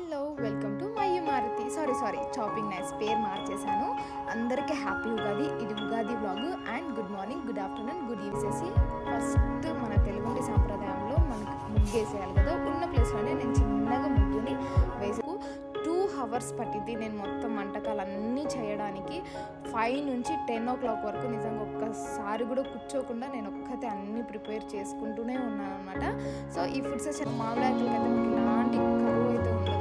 Hello welcome to my Maruti. Sorry chopping nice పేరు మార్చేశాను. అందరికీ హ్యాపీ ఉగాది. ఇది Ugadi vlog. And good morning, good afternoon, good evening చేసి first మన తెలుగుంటి సాంప్రదాయంలో మనకు ముగ్గేసేయాలి కదా. ఉన్న ప్లేస్లోనే నేను చిన్నగా ముగ్గుని వేసి 2 hours పట్టింది నేను మొత్తం వంటకాలన్నీ చేయడానికి. 5 నుంచి 10 o'clock వరకు నిజంగా ఒక్కసారి కూడా కూర్చోకుండా నేను ఒక్కతే అన్నీ ప్రిపేర్ చేసుకుంటూనే ఉన్నాను అనమాట. సో ఈ ఫుడ్ సెషన్ మామిడాకులకి అయితే మాకు ఇలాంటి కరువు అయితే ఉండదు.